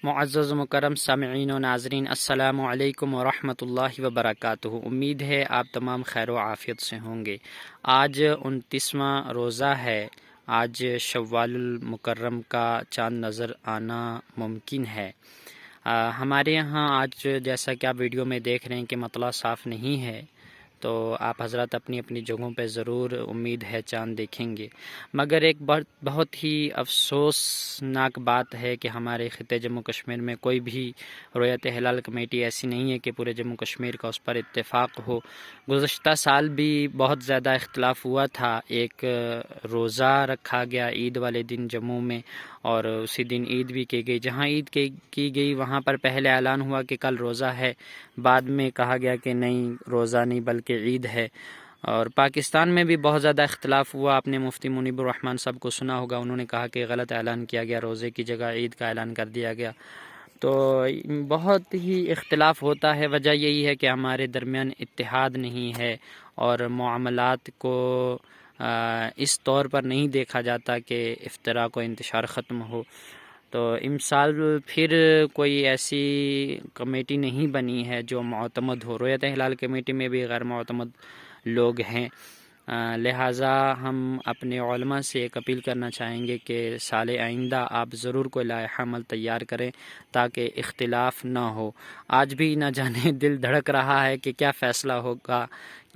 معزز مکرم سامعین و ناظرین، السلام علیکم ورحمۃ اللہ وبرکاتہ۔ امید ہے آپ تمام خیر و عافیت سے ہوں گے۔ آج 29واں روزہ ہے۔ آج شوال المکرم کا چاند نظر آنا ممکن ہے۔ ہمارے یہاں آج جیسا کہ آپ ویڈیو میں دیکھ رہے ہیں کہ مطلع صاف نہیں ہے، تو آپ حضرات اپنی اپنی جگہوں پہ ضرور امید ہے چاند دیکھیں گے، مگر ایک بہت ہی افسوسناک بات ہے کہ ہمارے خطے جموں کشمیر میں کوئی بھی رؤیت ہلال کمیٹی ایسی نہیں ہے کہ پورے جموں کشمیر کا اس پر اتفاق ہو۔ گزشتہ سال بھی بہت زیادہ اختلاف ہوا تھا، ایک روزہ رکھا گیا عید والے دن جموں میں، اور اسی دن عید بھی کی گئی۔ جہاں عید کی گئی وہاں پر پہلے اعلان ہوا کہ کل روزہ ہے، بعد میں کہا گیا کہ نہیں روزہ نہیں بلکہ عید ہے۔ اور پاکستان میں بھی بہت زیادہ اختلاف ہوا۔ آپ نے مفتی منیب الرحمن صاحب کو سنا ہوگا، انہوں نے کہا کہ غلط اعلان کیا گیا، روزے کی جگہ عید کا اعلان کر دیا گیا۔ تو بہت ہی اختلاف ہوتا ہے، وجہ یہی ہے کہ ہمارے درمیان اتحاد نہیں ہے، اور معاملات کو اس طور پر نہیں دیکھا جاتا کہ افتراق و انتشار ختم ہو۔ تو امسال پھر کوئی ایسی کمیٹی نہیں بنی ہے جو معتمد ہو۔ رؤیت ہلال کمیٹی میں بھی غیر معتمد لوگ ہیں، لہٰذا ہم اپنے علماء سے ایک اپیل کرنا چاہیں گے کہ سال آئندہ آپ ضرور کوئی لائحہ عمل تیار کریں تاکہ اختلاف نہ ہو۔ آج بھی نہ جانے دل دھڑک رہا ہے کہ کیا فیصلہ ہوگا،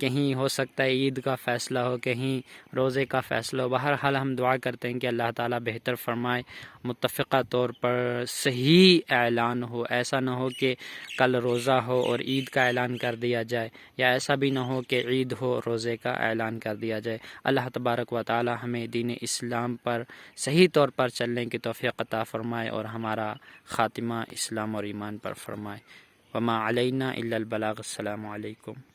کہیں ہو سکتا ہے عید کا فیصلہ ہو، کہیں روزے کا فیصلہ ہو۔ بہرحال ہم دعا کرتے ہیں کہ اللہ تعالیٰ بہتر فرمائے، متفقہ طور پر صحیح اعلان ہو، ایسا نہ ہو کہ کل روزہ ہو اور عید کا اعلان کر دیا جائے، یا ایسا بھی نہ ہو کہ عید ہو روزے کا اعلان کر دیا جائے۔ اللہ تبارک و تعالی ہمیں دین اسلام پر صحیح طور پر چلنے کی توفیق عطا فرمائے اور ہمارا خاتمہ اسلام اور ایمان پر فرمائے۔ وما علینا الا البلاغ۔ السلام علیکم۔